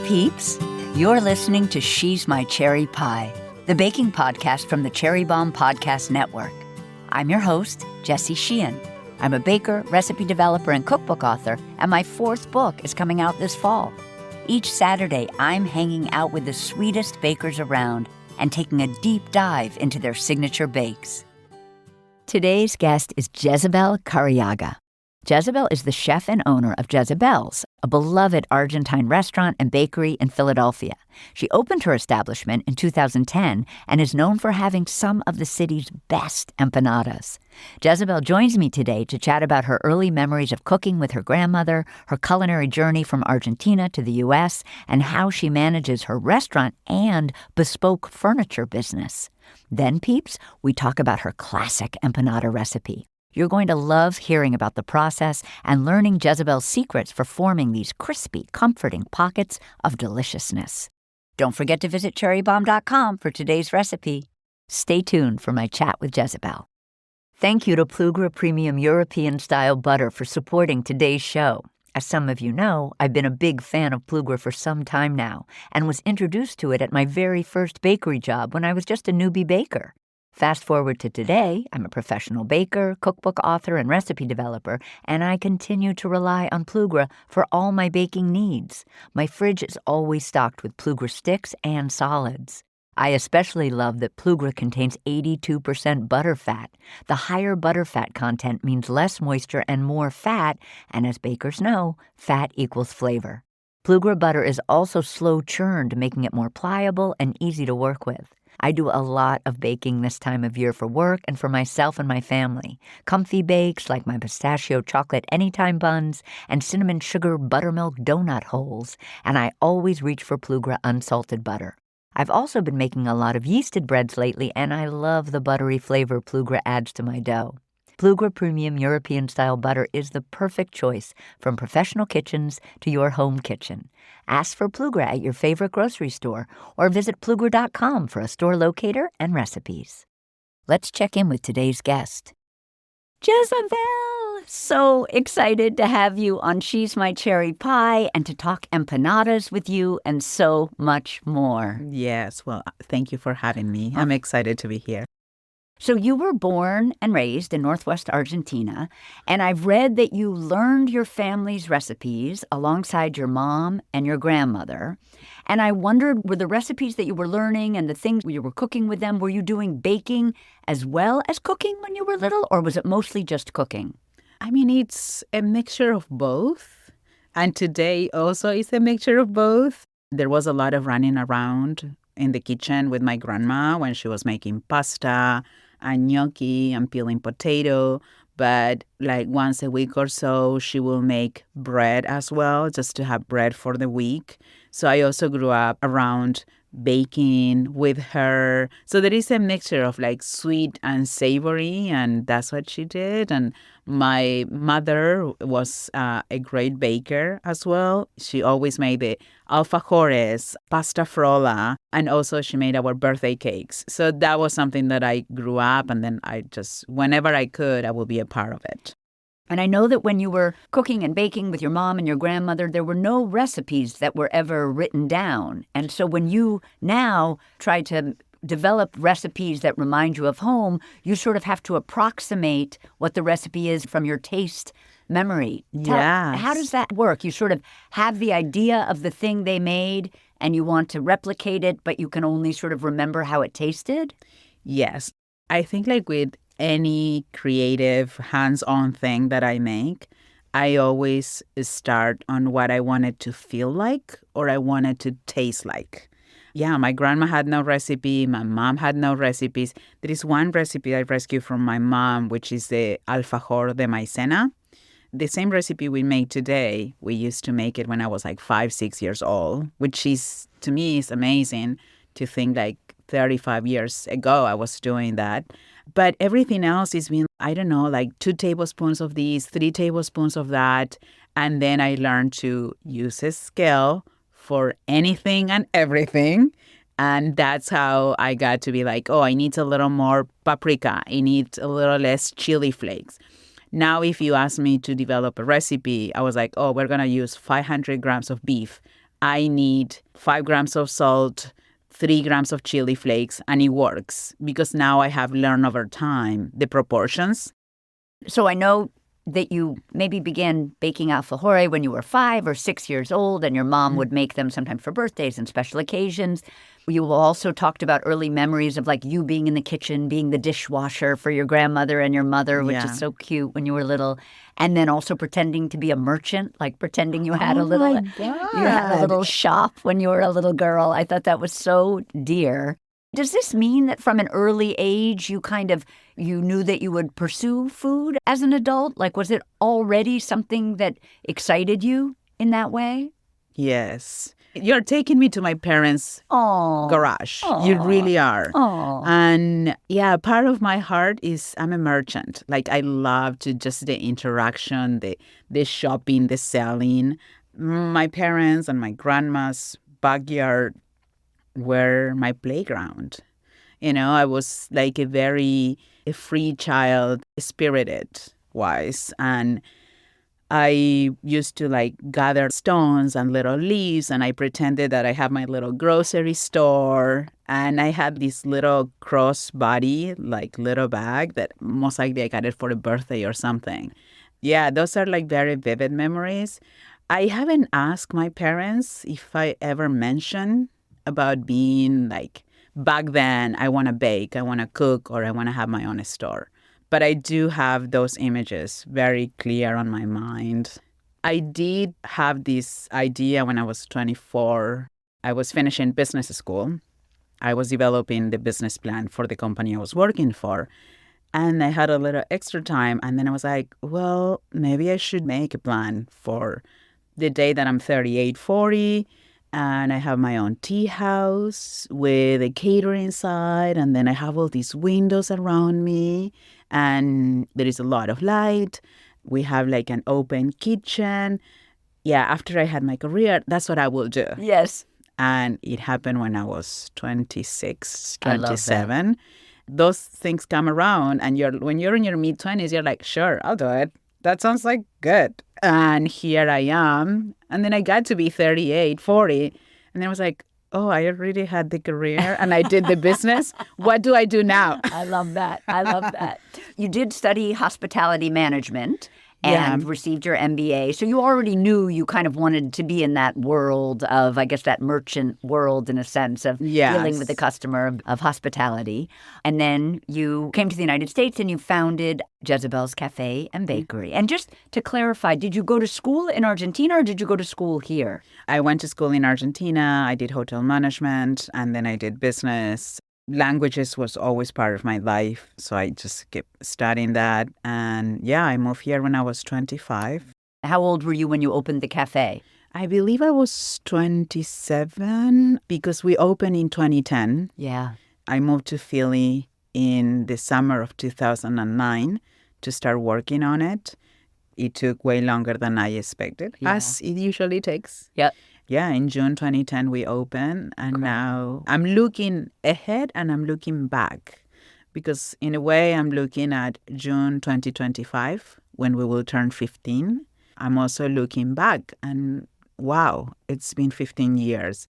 peeps. You're listening to She's My Cherry Pie, the baking podcast from the Cherry Bomb Podcast Network. I'm your host, Jessie Sheehan. I'm a baker, recipe developer, and cookbook author, and my 4th book is coming out this fall. Each Saturday, I'm hanging out with the sweetest bakers around and taking a deep dive into their signature bakes. Today's guest is Jezabel Careaga. Jezabel is the chef and owner of Jezabel's, a beloved Argentine restaurant and bakery in Philadelphia. She opened her establishment in 2010 and is known for having some of the city's best empanadas. Jezabel joins me today to chat about her early memories of cooking with her grandmother, her culinary journey from Argentina to the U.S., and how she manages her restaurant and bespoke furniture business. Then, peeps, we talk about her classic empanada recipe. You're going to love hearing about the process and learning Jezabel's secrets for forming these crispy, comforting pockets of deliciousness. Don't forget to visit cherrybomb.com for today's recipe. Stay tuned for my chat with Jezabel. Thank you to Plugra Premium European-style butter for supporting today's show. As some of you know, I've been a big fan of Plugra for some time now and was introduced to it at my very first bakery job when I was just a newbie baker. Fast forward to today, I'm a professional baker, cookbook author, and recipe developer, and I continue to rely on Plugra for all my baking needs. My fridge is always stocked with Plugra sticks and solids. I especially love that Plugra contains 82% butter fat. The higher butter fat content means less moisture and more fat, and as bakers know, fat equals flavor. Plugra butter is also slow churned, making it more pliable and easy to work with. I do a lot of baking this time of year for work and for myself and my family. Comfy bakes like my pistachio chocolate anytime buns and cinnamon sugar buttermilk donut holes, and I always reach for Plugra unsalted butter. I've also been making a lot of yeasted breads lately, and I love the buttery flavor Plugra adds to my dough. Plugra Premium European-style butter is the perfect choice from professional kitchens to your home kitchen. Ask for Plugra at your favorite grocery store or visit Plugra.com for a store locator and recipes. Let's check in with today's guest. Jezabel! So excited to have you on She's My Cherry Pie and to talk empanadas with you and so much more. Yes, well, thank you for having me. I'm excited to be here. So you were born and raised in Northwest Argentina, and I've read that you learned your family's recipes alongside your mom and your grandmother. And I wondered, were the recipes that you were learning and the things you were cooking with them, were you doing baking as well as cooking when you were little, or was it mostly just cooking? I mean, it's a mixture of both. And today also is a mixture of both. There was a lot of running around in the kitchen with my grandma when she was making pasta and gnocchi and peeling potato. But like once a week or so, she will make bread as well, just to have bread for the week. So I also grew up around baking with her. So there is a mixture of like sweet and savory, and that's what she did. And my mother was a great baker as well. She always made the alfajores, pasta frolla, and also she made our birthday cakes. So that was something that I grew up, and then I just, whenever I could, I would be a part of it. And I know that when you were cooking and baking with your mom and your grandmother, there were no recipes that were ever written down. And so when you now try to develop recipes that remind you of home, you sort of have to approximate what the recipe is from your taste memory. Yes. How does that work? You sort of have the idea of the thing they made and you want to replicate it, but you can only sort of remember how it tasted? Yes. I think like with any creative hands-on thing that I make, I always start on what I want it to feel like or I want it to taste like. Yeah, my grandma had no recipe. My mom had no recipes. There is one recipe I rescued from my mom, which is the alfajor de maicena. The same recipe we make today, we used to make it when I was like 5, 6 years old, which is, to me, is amazing to think like 35 years ago I was doing that. But everything else is been, I don't know, like 2 tablespoons of these, 3 tablespoons of that. And then I learned to use a scale for anything and everything. And that's how I got to be like, oh, I need a little more paprika. I need a little less chili flakes. Now, if you ask me to develop a recipe, I was like, oh, we're going to use 500 grams of beef. I need 5 grams of salt, 3 grams of chili flakes, and it works because now I have learned over time the proportions. So I know that you maybe began baking alfajore when you were 5 or 6 years old, and your mom would make them sometimes for birthdays and special occasions. You also talked about early memories of like you being in the kitchen, being the dishwasher for your grandmother and your mother, which is so cute when you were little. And then also pretending to be a merchant, like pretending you had you had a little shop when you were a little girl. I thought that was so dear. Does this mean that from an early age you knew that you would pursue food as an adult? Like, was it already something that excited you in that way? Yes. You're taking me to my parents' garage. You really are. And yeah, part of my heart is I'm a merchant. Like, I love to just the interaction, the shopping, the selling. My parents and my grandma's backyard were my playground. I was like a free child, spirited wise. And I used to like gather stones and little leaves, and I pretended that I had my little grocery store. And I had this little crossbody, like little bag that most likely I got it for a birthday or something. Yeah, those are like very vivid memories. I haven't asked my parents if I ever mentioned about being like, back then, I want to bake, I want to cook, or I want to have my own store. But I do have those images very clear on my mind. I did have this idea when I was 24. I was finishing business school. I was developing the business plan for the company I was working for. And I had a little extra time. And then I was like, well, maybe I should make a plan for the day that I'm 38, 40. And I have my own tea house with a catering side. And then I have all these windows around me. And there is a lot of light. We have like an open kitchen. Yeah, after I had my career, that's what I will do. Yes. And it happened when I was 26, I love 27. Those things come around. And when you're in your mid-20s, you're like, sure, I'll do it. That sounds like good. And here I am. And then I got to be 38, 40. And then I was like, oh, I already had the career and I did the business. What do I do now? I love that. I love that. You did study hospitality management and received your MBA. So you already knew you kind of wanted to be in that world of, I guess, that merchant world in a sense of dealing with the customer of hospitality. And then you came to the United States and you founded Jezabel's Cafe and Bakery. And just to clarify, did you go to school in Argentina or did you go to school here? I went to school in Argentina. I did hotel management and then I did business. Languages was always part of my life, so I just kept studying that. And yeah, I moved here when I was 25. How old were you when you opened the cafe? I believe I was 27 because we opened in 2010. Yeah. I moved to Philly in the summer of 2009 to start working on it. It took way longer than I expected, as it usually takes. Yep. Yeah, in June 2010, we opened, and now I'm looking ahead and I'm looking back because in a way, I'm looking at June 2025 when we will turn 15. I'm also looking back and wow, it's been 15 years.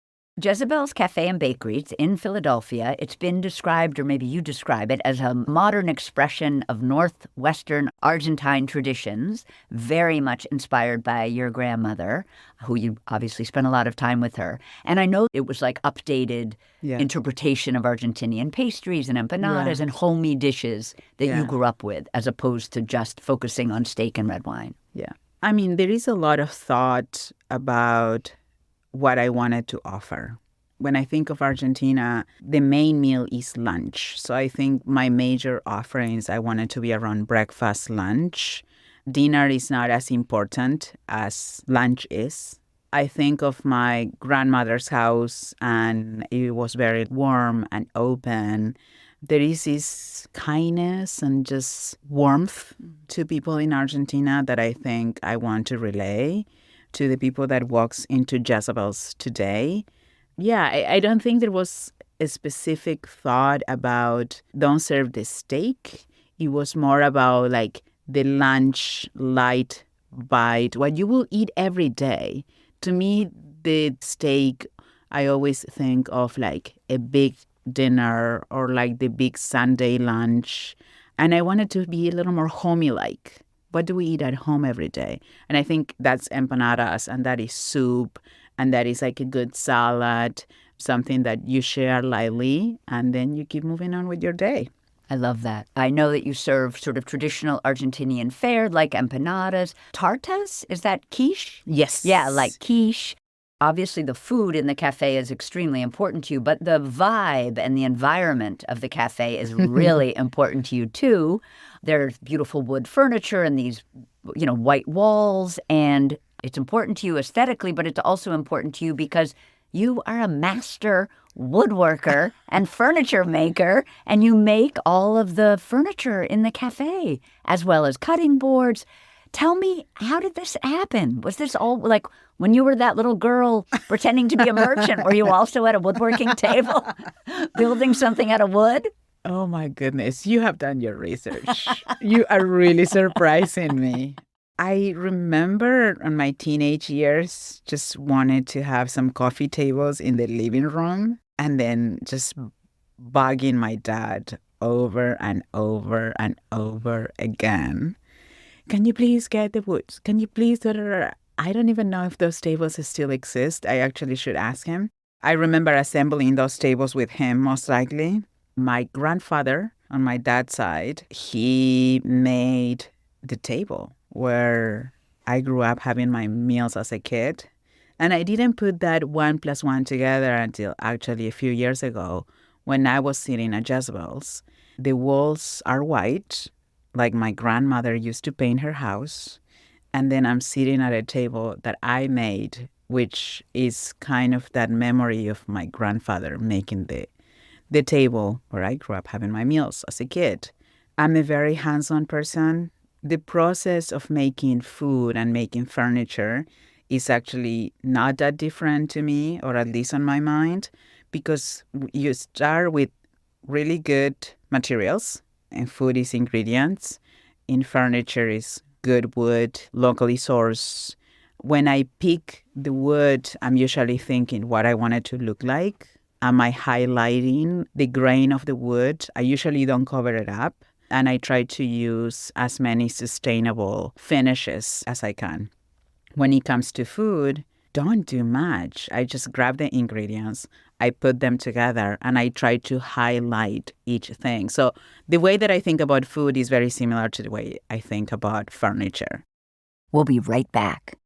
Jezabel's Cafe and Bakery, it's in Philadelphia. It's been described, or maybe you describe it, as a modern expression of Northwestern Argentine traditions, very much inspired by your grandmother, who you obviously spent a lot of time with her. And I know it was like updated interpretation of Argentinian pastries and empanadas and homey dishes that you grew up with, as opposed to just focusing on steak and red wine. Yeah. I mean, there is a lot of thought about what I wanted to offer. When I think of Argentina, the main meal is lunch. So I think my major offerings, I wanted to be around breakfast, lunch. Dinner is not as important as lunch is. I think of my grandmother's house and it was very warm and open. There is this kindness and just warmth to people in Argentina that I think I want to relay to the people that walks into Jezabel's today. Yeah, I don't think there was a specific thought about don't serve the steak. It was more about like the lunch light bite, what you will eat every day. To me, the steak, I always think of like a big dinner or like the big Sunday lunch. And I want it to be a little more homey-like. What do we eat at home every day? And I think that's empanadas, and that is soup, and that is like a good salad, something that you share lightly, and then you keep moving on with your day. I love that. I know that you serve sort of traditional Argentinian fare like empanadas. Tartas? Is that quiche? Yes. Yeah, like quiche. Obviously, the food in the cafe is extremely important to you, but the vibe and the environment of the cafe is really important to you, too. There's beautiful wood furniture and these, white walls, and it's important to you aesthetically, but it's also important to you because you are a master woodworker and furniture maker, and you make all of the furniture in the cafe, as well as cutting boards. Tell me, how did this happen? Was this all like when you were that little girl pretending to be a merchant? Were you also at a woodworking table building something out of wood? Oh, my goodness. You have done your research. You are really surprising me. I remember in my teenage years just wanted to have some coffee tables in the living room and then just bugging my dad over and over and over again. Can you please get the woods? Can you please? I don't even know if those tables still exist. I actually should ask him. I remember assembling those tables with him, most likely. My grandfather on my dad's side, he made the table where I grew up having my meals as a kid. And I didn't put that 1 + 1 together until actually a few years ago when I was sitting at Jezabel's. The walls are white, like my grandmother used to paint her house. And then I'm sitting at a table that I made, which is kind of that memory of my grandfather making the table where I grew up having my meals as a kid. I'm a very hands-on person. The process of making food and making furniture is actually not that different to me, or at least on my mind, because you start with really good materials, and food is ingredients. In furniture is good wood, locally sourced. When I pick the wood, I'm usually thinking what I want it to look like. Am I highlighting the grain of the wood? I usually don't cover it up. And I try to use as many sustainable finishes as I can. When it comes to food, don't do much. I just grab the ingredients, I put them together, and I try to highlight each thing. So the way that I think about food is very similar to the way I think about furniture. We'll be right back.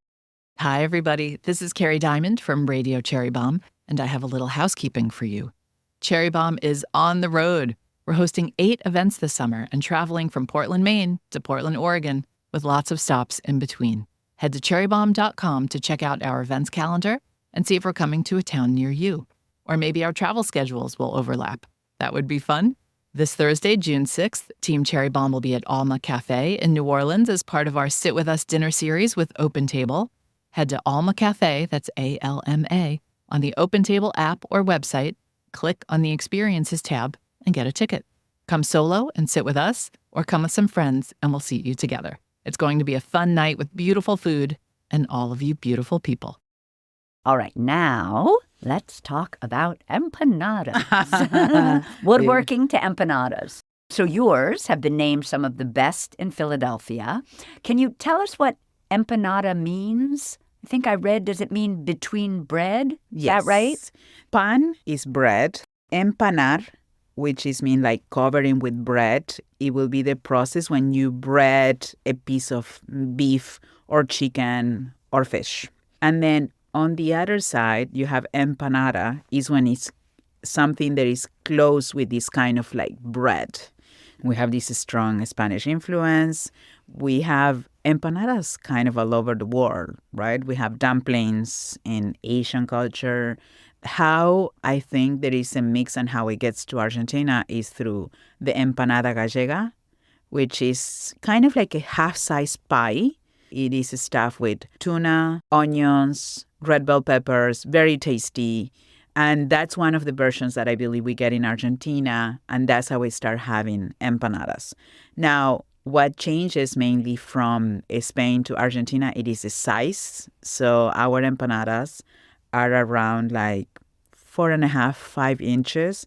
Hi, everybody. This is Kerry Diamond from Radio Cherry Bomb, and I have a little housekeeping for you. Cherry Bomb is on the road. We're hosting 8 events this summer and traveling from Portland, Maine to Portland, Oregon, with lots of stops in between. Head to cherrybomb.com to check out our events calendar and see if we're coming to a town near you. Or maybe our travel schedules will overlap. That would be fun. This Thursday, June 6th, Team Cherry Bomb will be at Alma Cafe in New Orleans as part of our Sit With Us dinner series with Open Table. Head to Alma Cafe, that's ALMA, on the Open Table app or website, click on the Experiences tab, and get a ticket. Come solo and sit with us, or come with some friends and we'll seat you together. It's going to be a fun night with beautiful food and all of you beautiful people. All right, now let's talk about empanadas. Woodworking to empanadas. So yours have been named some of the best in Philadelphia. Can you tell us what empanada means? I think I read, does it mean between bread? Is that right? Pan is bread. Empanar, which is mean like covering with bread. It will be the process when you bread a piece of beef or chicken or fish. And then on the other side, you have empanada, is when it's something that is close with this kind of like bread. We have this strong Spanish influence. We have empanadas kind of all over the world, right? We have dumplings in Asian culture. How I think there is a mix and how it gets to Argentina is through the empanada gallega, which is kind of like a half-size pie. It is stuffed with tuna, onions, red bell peppers, very tasty. And that's one of the versions that I believe we get in Argentina, and that's how we start having empanadas. Now, what changes mainly from Spain to Argentina, it is the size. So our empanadas are around like 4.5, 5 inches.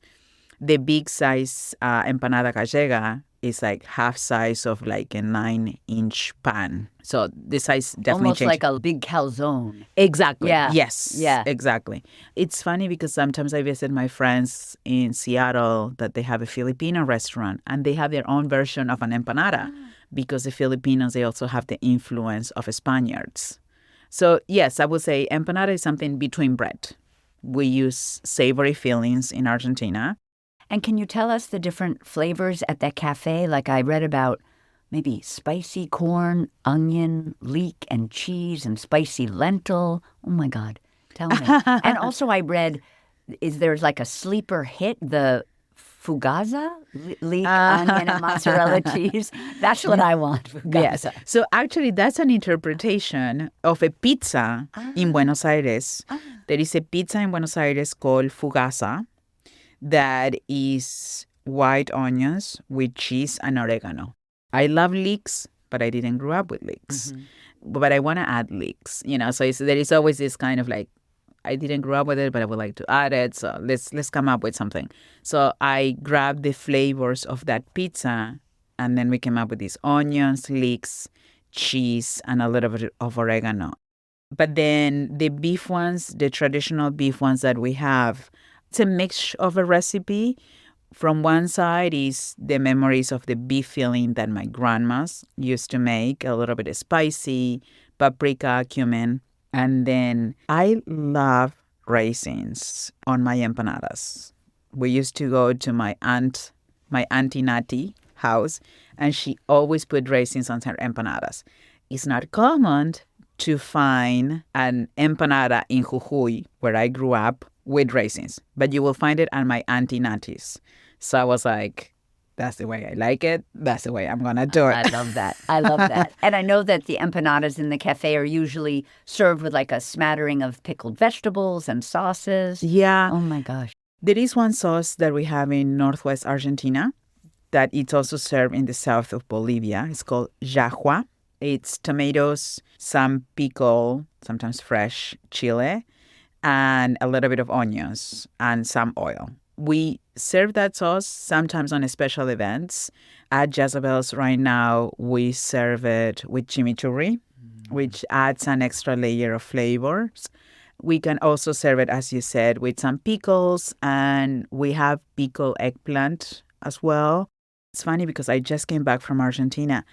The big size empanada gallega is like half size of like a 9-inch pan. So the size definitely Almost changed. like a big calzone. Exactly. Yeah. Yes. Yeah. Exactly. It's funny because sometimes I visit my friends in Seattle that they have a Filipino restaurant and they have their own version of an empanada because the Filipinos, they also have the influence of Spaniards. So yes, I would say empanada is something between bread. We use savory fillings in Argentina. And can you tell us the different flavors at that cafe? Like I read about maybe spicy corn, onion, leek, and cheese, and spicy lentil. Oh my God. Tell me. And also I read, there's like a sleeper hit, the fugaza? Leek, onion, and mozzarella cheese. That's what I want, Yes. fugaza. So actually, that's an interpretation of a pizza in Buenos Aires. There is a pizza in Buenos Aires called fugaza that is white onions with cheese and oregano. I love leeks, but I didn't grow up with leeks. But I want to add leeks, so there is always this kind of like, I didn't grow up with it, but I would like to add it. So let's come up with something. So I grabbed the flavors of that pizza, and then we came up with these onions, leeks, cheese, and a little bit of oregano. But then the beef ones, the traditional beef ones that we have, it's a mix of a recipe. From one side is the memories of the beef filling that my grandmas used to make, a little bit of spicy, paprika, cumin. And then I love raisins on my empanadas. We used to go to my Auntie Nati house, and she always put raisins on her empanadas. It's not common to find an empanada in Jujuy, where I grew up, with raisins, but you will find it on my Auntie Nati's. So I was like, that's the way I like it. That's the way I'm going to do it. I love that. I love that. And I know that the empanadas in the cafe are usually served with like a smattering of pickled vegetables and sauces. Yeah. Oh my gosh. There is one sauce that we have in Northwest Argentina that it's also served in the south of Bolivia. It's called jahua. It's tomatoes, some pickle, sometimes fresh chile, and a little bit of onions and some oil. We serve that sauce sometimes on special events. At Jezabel's right now, we serve it with chimichurri, which adds an extra layer of flavors. We can also serve it, as you said, with some pickles, and we have pickled eggplant as well. It's funny because I just came back from Argentina,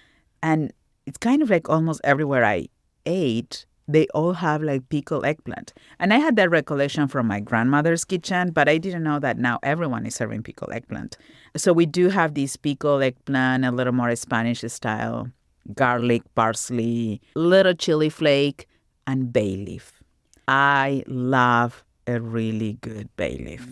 and it's kind of like almost everywhere I ate, they all have like pickled eggplant. And I had that recollection from my grandmother's kitchen, but I didn't know that now everyone is serving pickled eggplant. So we do have this pickled eggplant, a little more Spanish style, garlic, parsley, little chili flake, and bay leaf. I love a really good bay leaf.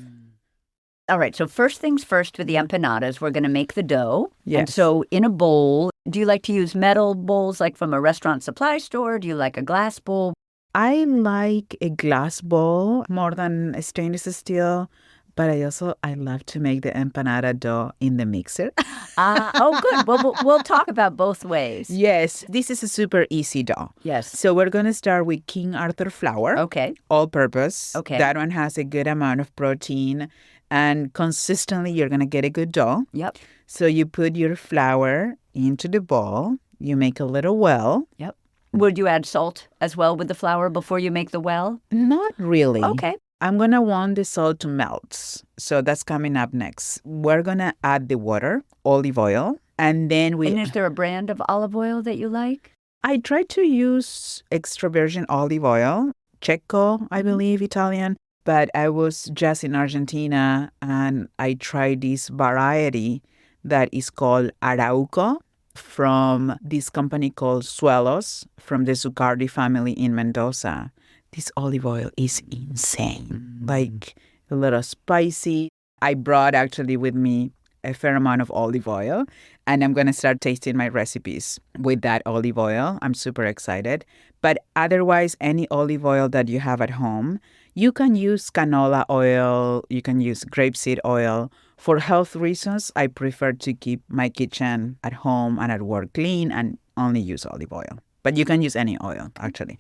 All right. So first things first with the empanadas, we're going to make the dough. Yes. And so in a bowl, do you like to use metal bowls like from a restaurant supply store? Do you like a glass bowl? I like a glass bowl more than a stainless steel, but I love to make the empanada dough in the mixer. Oh, good. Well, we'll talk about both ways. Yes, this is a super easy dough. Yes. So we're going to start with King Arthur flour. Okay. All purpose. Okay. That one has a good amount of protein, and consistently you're going to get a good dough. Yep. So you put your flour into the bowl. You make a little well. Yep. Would you add salt as well with the flour before you make the well? Not really. Okay. I'm going to want the salt to melt. So that's coming up next. We're going to add the water, olive oil, and then And is there a brand of olive oil that you like? I try to use extra virgin olive oil, Cecco, I believe, Italian. But I was just in Argentina and I tried this variety that is called Arauco from this company called Suelos from the Zuccardi family in Mendoza. This olive oil is insane, like a little spicy. I brought actually with me a fair amount of olive oil, and I'm going to start tasting my recipes with that olive oil. I'm super excited. But otherwise, any olive oil that you have at home, you can use canola oil, you can use grapeseed oil. For health reasons, I prefer to keep my kitchen at home and at work clean and only use olive oil. But you can use any oil, actually.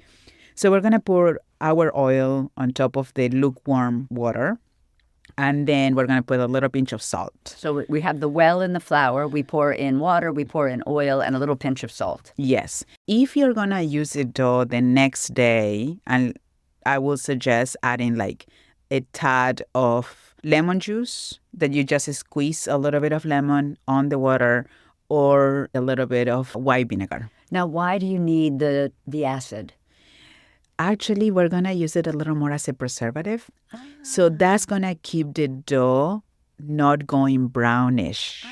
So we're going to pour our oil on top of the lukewarm water. And then we're going to put a little pinch of salt. So we have the well in the flour. We pour in water, we pour in oil, and a little pinch of salt. Yes. If you're going to use the dough the next day, and I will suggest adding like a tad of lemon juice that you just squeeze a little bit of lemon on the water or a little bit of white vinegar. Now, why do you need the acid? Actually, we're going to use it a little more as a preservative. So that's going to keep the dough not going brownish.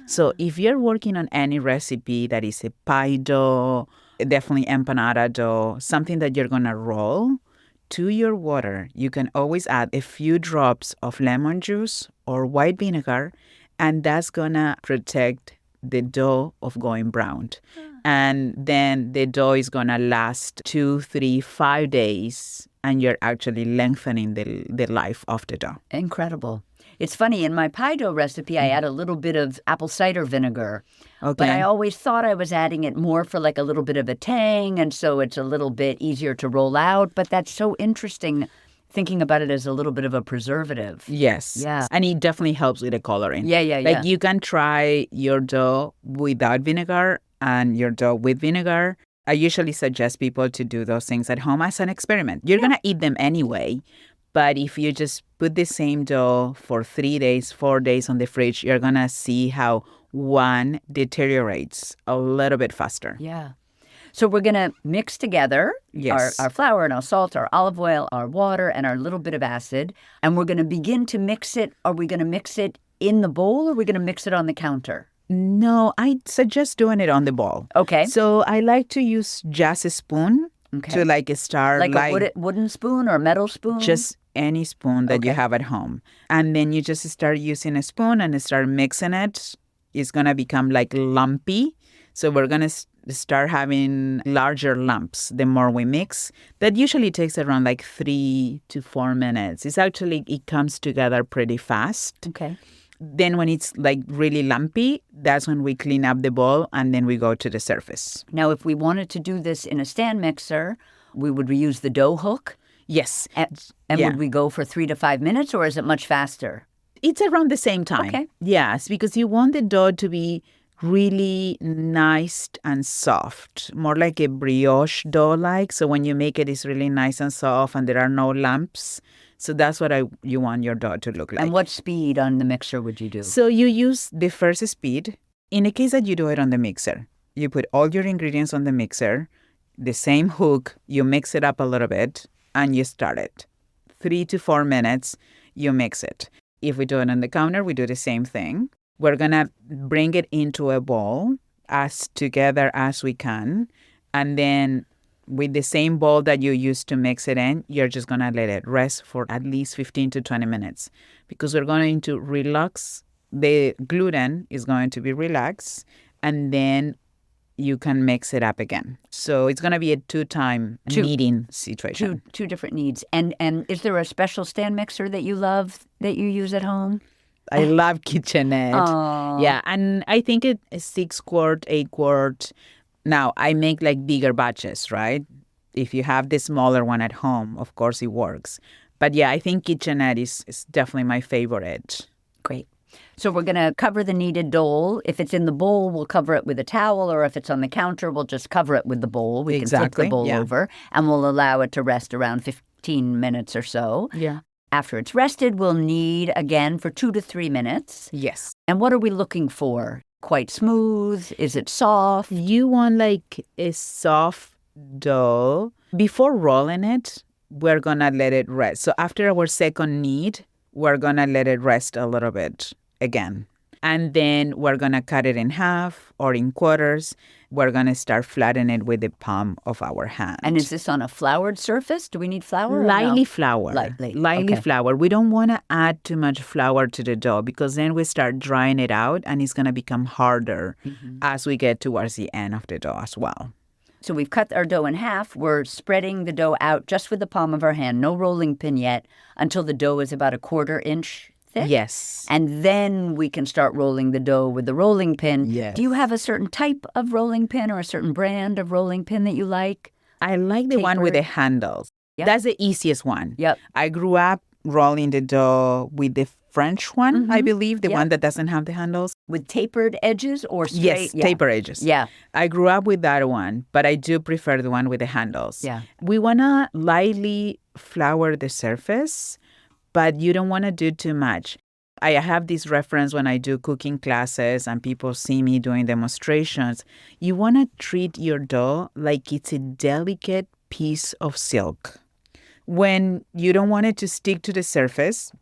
So if you're working on any recipe that is a pie dough, definitely empanada dough, something that you're going to roll, to your water, you can always add a few drops of lemon juice or white vinegar, and that's going to protect the dough of going brown. And then the dough is going to last 2, 3, 5 days, and you're actually lengthening the life of the dough. Incredible. It's funny, in my pie dough recipe, I add a little bit of apple cider vinegar. Okay. But I always thought I was adding it more for like a little bit of a tang, and so it's a little bit easier to roll out. But that's so interesting, thinking about it as a little bit of a preservative. Yes. Yeah. And it definitely helps with the coloring. Yeah. Like you can try your dough without vinegar and your dough with vinegar. I usually suggest people to do those things at home as an experiment. You're going to eat them anyway. But if you just put the same dough for 3 days, 4 days on the fridge, you're going to see how one deteriorates a little bit faster. Yeah. So we're going to mix together Yes. our flour and our salt, our olive oil, our water, and our little bit of acid. And we're going to begin to mix it. Are we going to mix it in the bowl, or are we going to mix it on the counter? No, I suggest doing it on the bowl. Okay. So I like to use just a spoon to like start Like a wooden spoon or a metal spoon? just any spoon that you have at home. And then you just start using a spoon and start mixing it. It's going to become like lumpy. So we're going to start having larger lumps the more we mix. That usually takes around like 3 to 4 minutes. It comes together pretty fast. Okay. Then when it's like really lumpy, that's when we clean up the bowl and then we go to the surface. Now, if we wanted to do this in a stand mixer, we would reuse the dough hook. Yes. And would we go for 3 to 5 minutes, or is it much faster? It's around the same time. Okay. Yes, because you want the dough to be really nice and soft, more like a brioche dough-like. So when you make it, it's really nice and soft and there are no lumps. So that's what you want your dough to look like. And what speed on the mixer would you do? So you use the first speed. In the case that you do it on the mixer, you put all your ingredients on the mixer, the same hook, you mix it up a little bit, and you start it. 3 to 4 minutes, you mix it. If we do it on the counter, we do the same thing. We're going to bring it into a bowl as together as we can. And then with the same bowl that you used to mix it in, you're just going to let it rest for at least 15 to 20 minutes because we're going to relax. The gluten is going to be relaxed, and then you can mix it up again. So it's going to be a two-time kneading situation. Two different kneads. And is there a special stand mixer that you love that you use at home? I love KitchenAid. Oh. Yeah, and I think it's 6-quart, 8-quart. Now, I make like bigger batches, right? If you have the smaller one at home, of course it works. But yeah, I think KitchenAid is definitely my favorite. Great. So we're going to cover the kneaded dough. If it's in the bowl, we'll cover it with a towel, or if it's on the counter, we'll just cover it with the bowl. We can flip the bowl over, and we'll allow it to rest around 15 minutes or so. Yeah. After it's rested, we'll knead again for 2 to 3 minutes. Yes. And what are we looking for? Quite smooth? Is it soft? You want like a soft dough. Before rolling it, we're going to let it rest. So after our second knead, we're going to let it rest a little bit again. And then we're going to cut it in half or in quarters. We're going to start flattening it with the palm of our hand. And is this on a floured surface? Do we need flour? Lightly flour. Lightly okay. Flour. We don't want to add too much flour to the dough because then we start drying it out and it's going to become harder as we get towards the end of the dough as well. So we've cut our dough in half. We're spreading the dough out just with the palm of our hand. No rolling pin yet until the dough is about a 1/4 inch thick. Yes. And then we can start rolling the dough with the rolling pin. Yes. Do you have a certain type of rolling pin or a certain brand of rolling pin that you like? I like the one with the handles. Yep. That's the easiest one. Yep. I grew up rolling the dough with the French one, I believe, the one that doesn't have the handles. With tapered edges or straight? Yes, taper edges. Yeah. I grew up with that one, but I do prefer the one with the handles. Yeah. We want to lightly flour the surface, but you don't want to do too much. I have this reference when I do cooking classes and people see me doing demonstrations. You want to treat your dough like it's a delicate piece of silk. When you don't want it to stick to the surface,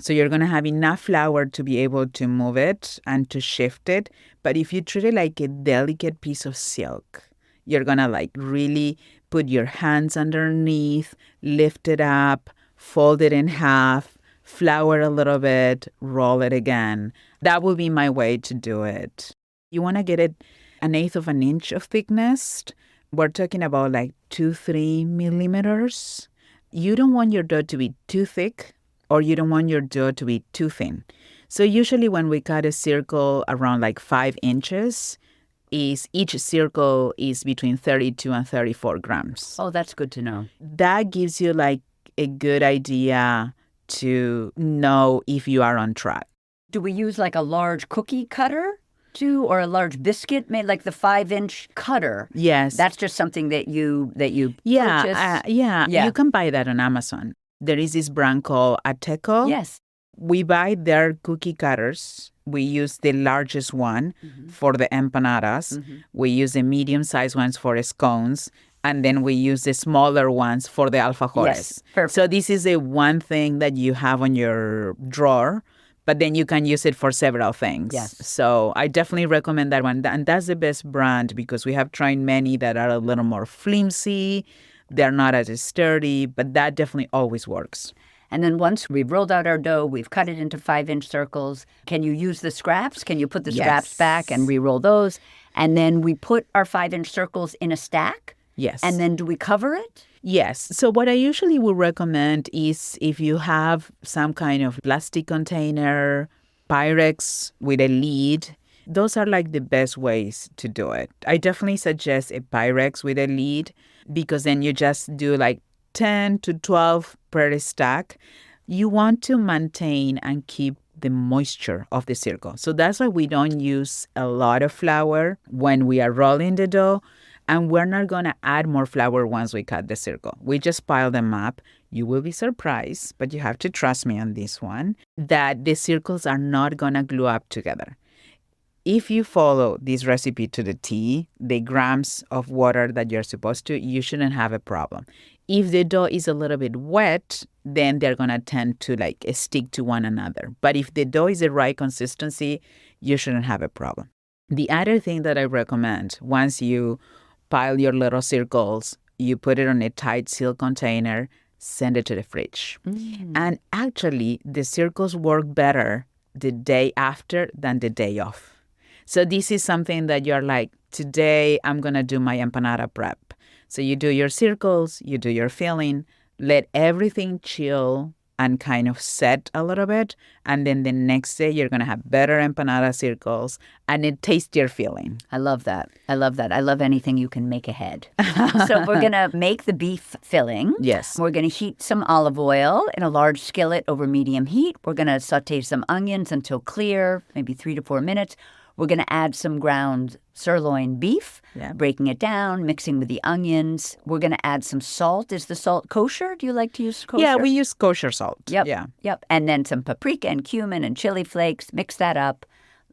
so you're going to have enough flour to be able to move it and to shift it. But if you treat it like a delicate piece of silk, you're going to like really put your hands underneath, lift it up, fold it in half, flour a little bit, roll it again. That would be my way to do it. You want to get it 1/8 of an inch of thickness. We're talking about like 2-3 millimeters. You don't want your dough to be too thick, or you don't want your dough to be too thin. So usually when we cut a circle around like 5 inches, each circle is between 32 and 34 grams. Oh, that's good to know. That gives you like a good idea to know if you are on track. Do we use like a large cookie cutter too, or a large biscuit made like the 5-inch cutter? Yes. That's just something that you purchase? Yeah. You can buy that on Amazon. There is this brand called Ateco. Yes. We buy their cookie cutters. We use the largest one for the empanadas. We use the medium-sized ones for scones. And then we use the smaller ones for the alfajores. Yes, perfect. So this is the one thing that you have on your drawer, but then you can use it for several things. Yes. So I definitely recommend that one. And that's the best brand because we have tried many that are a little more flimsy. They're not as sturdy, but that definitely always works. And then once we've rolled out our dough, we've cut it into 5-inch circles. Can you use the scraps? Can you put the scraps back and re-roll those? And then we put our 5-inch circles in a stack? Yes. And then do we cover it? Yes. So what I usually would recommend is if you have some kind of plastic container, Pyrex with a lid, those are like the best ways to do it. I definitely suggest a Pyrex with a lid because then you just do like 10 to 12 per stack. You want to maintain and keep the moisture of the circle. So that's why we don't use a lot of flour when we are rolling the dough. And we're not going to add more flour once we cut the circle. We just pile them up. You will be surprised, but you have to trust me on this one, that the circles are not going to glue up together. If you follow this recipe to the T, the grams of water that you're supposed to, you shouldn't have a problem. If the dough is a little bit wet, then they're going to tend to like stick to one another. But if the dough is the right consistency, you shouldn't have a problem. The other thing that I recommend, once you pile your little circles, you put it on a tight sealed container, send it to the fridge. And actually, the circles work better the day after than the day off. So this is something that you're like, today I'm going to do my empanada prep. So you do your circles, you do your filling, let everything chill and kind of set a little bit. And then the next day, you're going to have better empanada circles and a tastier filling. I love that. I love that. I love anything you can make ahead. So we're going to make the beef filling. Yes. We're going to heat some olive oil in a large skillet over medium heat. We're going to saute some onions until clear, maybe 3 to 4 minutes. We're going to add some ground sirloin beef, breaking it down, mixing with the onions. We're going to add some salt. Is the salt kosher? Do you like to use kosher? Yeah, we use kosher salt. Yep. Yeah. Yep. And then some paprika and cumin and chili flakes. Mix that up.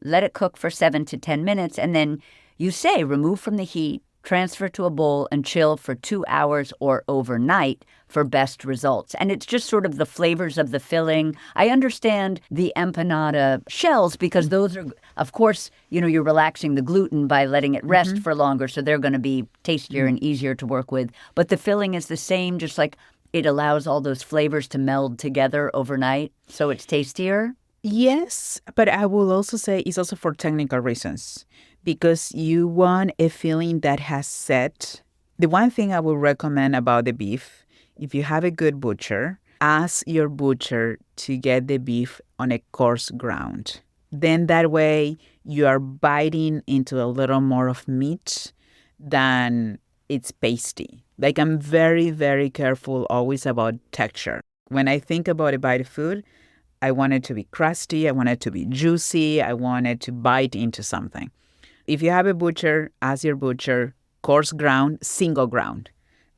Let it cook for 7 to 10 minutes. And then you say remove from the heat, transfer to a bowl, and chill for 2 hours or overnight for best results. And it's just sort of the flavors of the filling. I understand the empanada shells because those are, of course, you're relaxing the gluten by letting it rest for longer. So they're going to be tastier and easier to work with. But the filling is the same, just like it allows all those flavors to meld together overnight. So it's tastier. Yes, but I will also say it's also for technical reasons because you want a filling that has set. The one thing I would recommend about the beef, if you have a good butcher, ask your butcher to get the beef on a coarse ground. Then that way you are biting into a little more of meat than it's pasty. Like I'm very, very careful always about texture. When I think about a bite of food, I want it to be crusty. I want it to be juicy. I want it to bite into something. If you have a butcher, ask your butcher, coarse ground, single ground.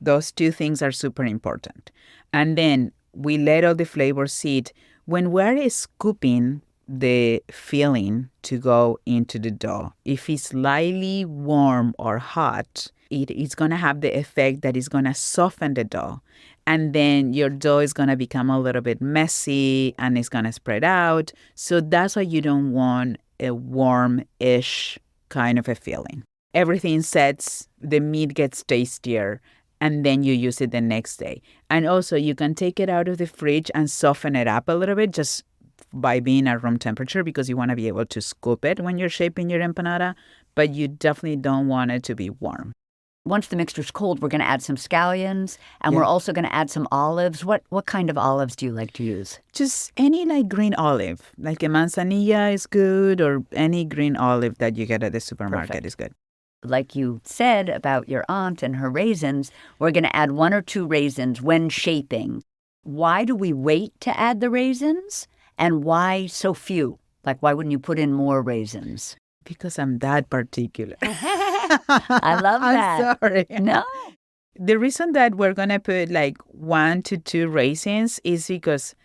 Those two things are super important. And then we let all the flavors sit. When we're scooping the filling to go into the dough, if it's slightly warm or hot, it is going to have the effect that it's going to soften the dough. And then your dough is going to become a little bit messy and it's going to spread out. So that's why you don't want a warm-ish kind of a filling. Everything sets, the meat gets tastier, and then you use it the next day. And also you can take it out of the fridge and soften it up a little bit just by being at room temperature because you want to be able to scoop it when you're shaping your empanada, but you definitely don't want it to be warm. Once the mixture's cold, we're going to add some scallions, and we're also going to add some olives. What kind of olives do you like to use? Just any like green olive, like a manzanilla is good, or any green olive that you get at the supermarket is good. Like you said about your aunt and her raisins, we're going to add 1 or 2 raisins when shaping. Why do we wait to add the raisins? And why so few? Like, why wouldn't you put in more raisins? Because I'm that particular. I love that. I'm sorry. No. The reason that we're going to put like 1 to 2 raisins is because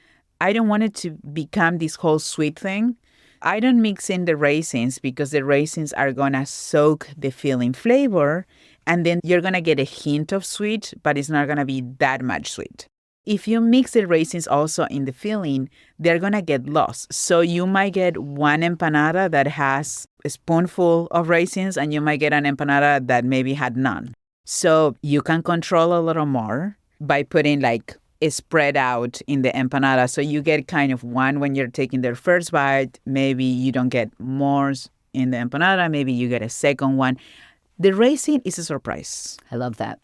I don't want it to become this whole sweet thing. I don't mix in the raisins because the raisins are going to soak the filling flavor, and then you're going to get a hint of sweet, but it's not going to be that much sweet. If you mix the raisins also in the filling, they're going to get lost. So you might get one empanada that has a spoonful of raisins, and you might get an empanada that maybe had none. So you can control a little more by putting like a spread out in the empanada. So you get kind of one when you're taking their first bite. Maybe you don't get more in the empanada. Maybe you get a second one. The raisin is a surprise. I love that.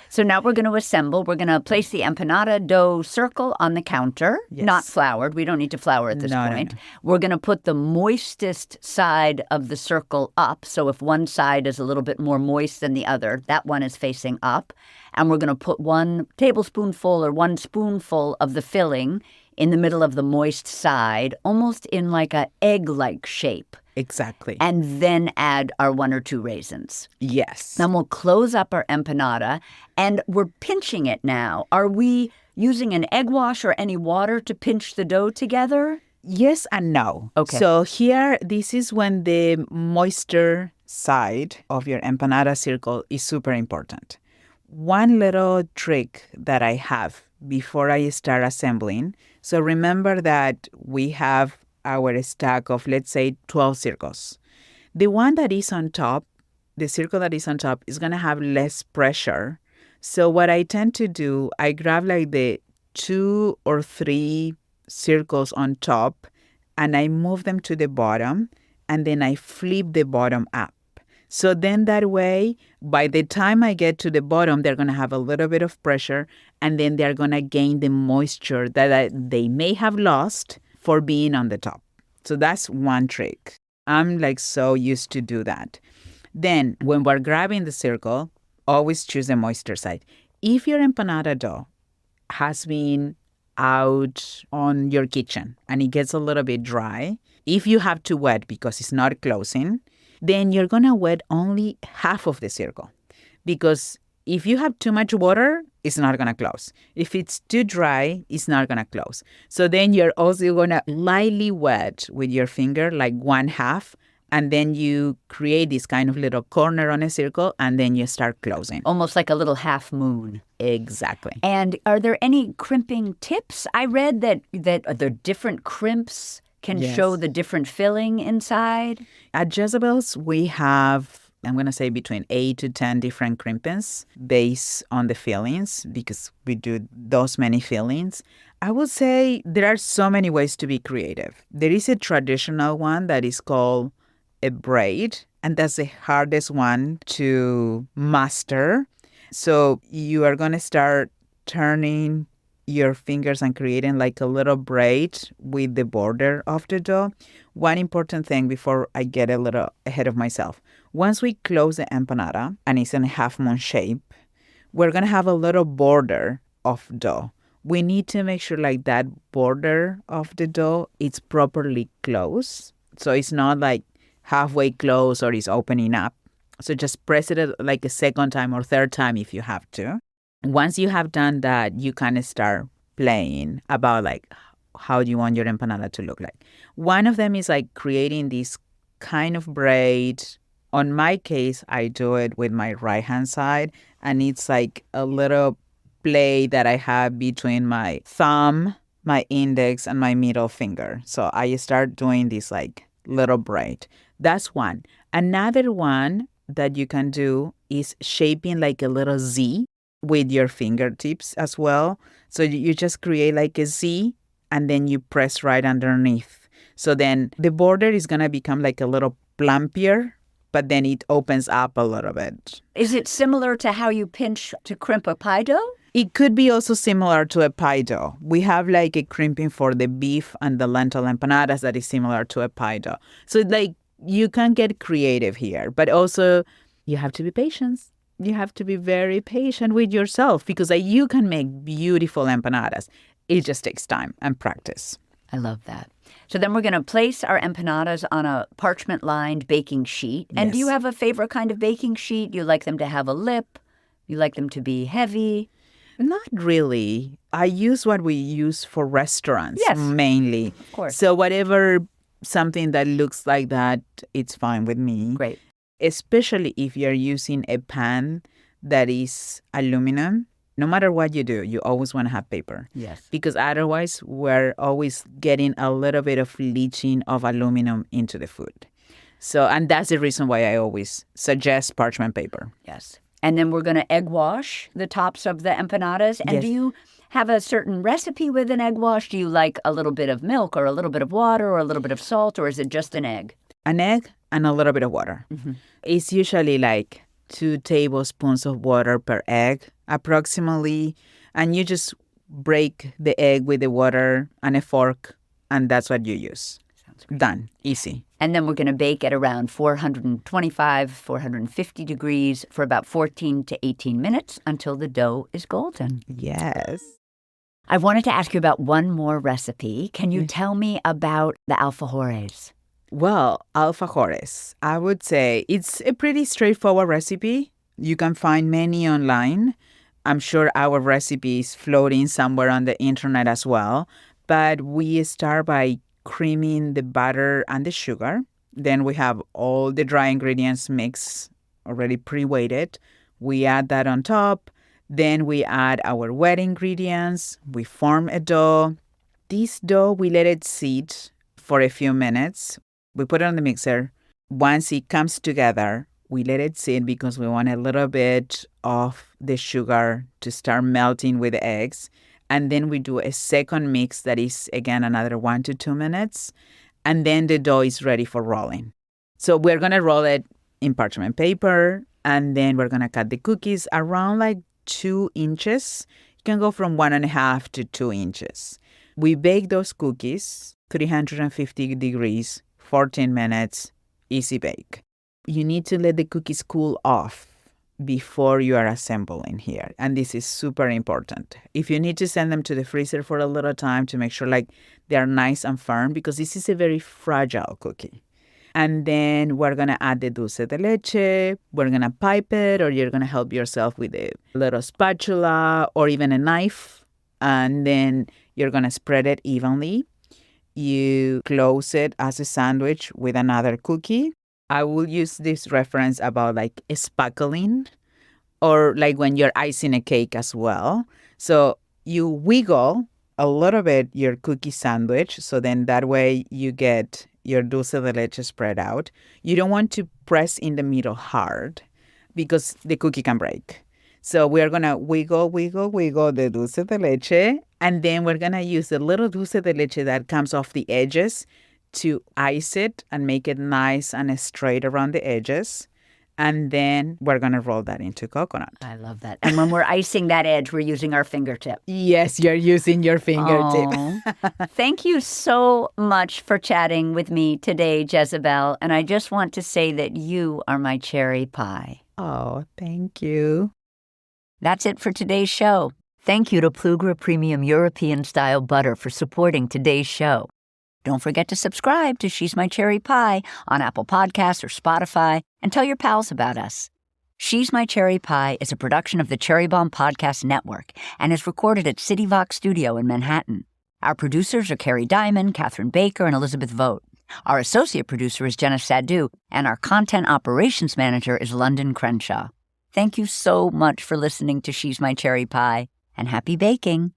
So now we're going to assemble. We're going to place the empanada dough circle on the counter, not floured. We don't need to flour at this point. No. We're going to put the moistest side of the circle up. So if one side is a little bit more moist than the other, that one is facing up. And we're going to put 1 tablespoonful or 1 spoonful of the filling in the middle of the moist side, almost in like an egg-like shape. Exactly. And then add our 1 or 2 raisins. Yes. Then we'll close up our empanada, and we're pinching it now. Are we using an egg wash or any water to pinch the dough together? Yes and no. Okay. So here, this is when the moisture side of your empanada circle is super important. One little trick that I have before I start assembling. So remember that we have our stack of, let's say, 12 circles. The one that is on top, the circle that is on top, is going to have less pressure. So what I tend to do, I grab like the 2 or 3 circles on top and I move them to the bottom, and then I flip the bottom up. So then that way, by the time I get to the bottom, they're going to have a little bit of pressure, and then they're going to gain the moisture that they may have lost for being on the top. So that's one trick. I'm like so used to do that. Then when we're grabbing the circle, always choose the moisture side. If your empanada dough has been out on your kitchen and it gets a little bit dry, if you have to wet because it's not closing, then you're going to wet only half of the circle. Because if you have too much water, it's not going to close. If it's too dry, it's not going to close. So then you're also going to lightly wet with your finger, like 1/2, and then you create this kind of little corner on a circle, and then you start closing. Almost like a little half moon. Exactly. And are there any crimping tips? I read that the different crimps can show the different filling inside. At Jezabel's, we have, I'm going to say, between 8 to 10 different crimpings based on the fillings, because we do those many fillings. I would say there are so many ways to be creative. There is a traditional one that is called a braid, and that's the hardest one to master. So you are going to start turning your fingers and creating like a little braid with the border of the dough. One important thing before I get a little ahead of myself. Once we close the empanada and it's in a half moon shape, we're going to have a little border of dough. We need to make sure like that border of the dough is properly closed. So it's not like halfway closed or it's opening up. So just press it like a second time or third time if you have to. Once you have done that, you kind of start playing about like how do you want your empanada to look like. One of them is like creating this kind of braid. On my case, I do it with my right hand side, and it's like a little play that I have between my thumb, my index, and my middle finger. So I start doing this like little braid. That's one. Another one that you can do is shaping like a little Z with your fingertips as well. So you just create like a Z and then you press right underneath. So then the border is going to become like a little plumpier, but then it opens up a little bit. Is it similar to how you pinch to crimp a pie dough? It could be also similar to a pie dough. We have like a crimping for the beef and the lentil empanadas that is similar to a pie dough. So like you can get creative here, but also you have to be patient. You have to be very patient with yourself because you can make beautiful empanadas. It just takes time and practice. I love that. So then we're going to place our empanadas on a parchment-lined baking sheet. And Yes. do you have a favorite kind of baking sheet? You like them to have a lip? You like them to be heavy? Not really. I use what we use for restaurants Yes. mainly. Of course. So whatever something that looks like that, it's fine with me. Great. Especially if you're using a pan that is aluminum. No matter what you do, you always want to have paper. Yes. Because otherwise, we're always getting a little bit of leaching of aluminum into the food. So, and that's the reason why I always suggest parchment paper. Yes. And then we're going to egg wash the tops of the empanadas. And Yes. do you have a certain recipe with an egg wash? Do you like a little bit of milk or a little bit of water or a little bit of salt, or is it just an egg? An egg and a little bit of water. Mm-hmm. It's usually like 2 tablespoons of water per egg, approximately. And you just break the egg with the water and a fork, and that's what you use. Sounds great. Done. Easy. And then we're going to bake at around 425, 450 degrees for about 14 to 18 minutes until the dough is golden. Yes. I wanted to ask you about one more recipe. Can you tell me about the alfajores? Well, alfajores, I would say it's a pretty straightforward recipe. You can find many online. I'm sure our recipe is floating somewhere on the internet as well. But we start by creaming the butter and the sugar. Then we have all the dry ingredients mixed, already pre-weighted. We add that on top. Then we add our wet ingredients. We form a dough. This dough, we let it sit for a few minutes. We put it on the mixer. Once it comes together, we let it sit because we want a little bit of the sugar to start melting with the eggs. And then we do a second mix that is, again, another 1 to 2 minutes. And then the dough is ready for rolling. So we're going to roll it in parchment paper. And then we're going to cut the cookies around like 2 inches. You can go from 1.5 to 2 inches. We bake those cookies, 350 degrees, 14 minutes, easy bake. You need to let the cookies cool off before you are assembling here. And this is super important. If you need to send them to the freezer for a little time to make sure like they are nice and firm, because this is a very fragile cookie. And then we're going to add the dulce de leche. We're going to pipe it, or you're going to help yourself with a little spatula or even a knife. And then you're going to spread it evenly. You close it as a sandwich with another cookie. I will use this reference about like spackling, or like when you're icing a cake as well. So you wiggle a little bit your cookie sandwich. So then that way you get your dulce de leche spread out. You don't want to press in the middle hard because the cookie can break. So we're going to wiggle the dulce de leche. And then we're going to use the little dulce de leche that comes off the edges to ice it and make it nice and straight around the edges. And then we're going to roll that into coconut. I love that. And when we're icing that edge, we're using our fingertip. Yes, you're using your fingertip. Oh. Thank you so much for chatting with me today, Jezabel. And I just want to say that you are my cherry pie. Oh, thank you. That's it for today's show. Thank you to Plugra Premium European-style butter for supporting today's show. Don't forget to subscribe to She's My Cherry Pie on Apple Podcasts or Spotify, and tell your pals about us. She's My Cherry Pie is a production of the Cherry Bomb Podcast Network and is recorded at CityVox Studio in Manhattan. Our producers are Kerry Diamond, Catherine Baker, and Elizabeth Vogt. Our associate producer is Jenna Sadhu, and our content operations manager is Londyn Crenshaw. Thank you so much for listening to She's My Cherry Pie, and happy baking.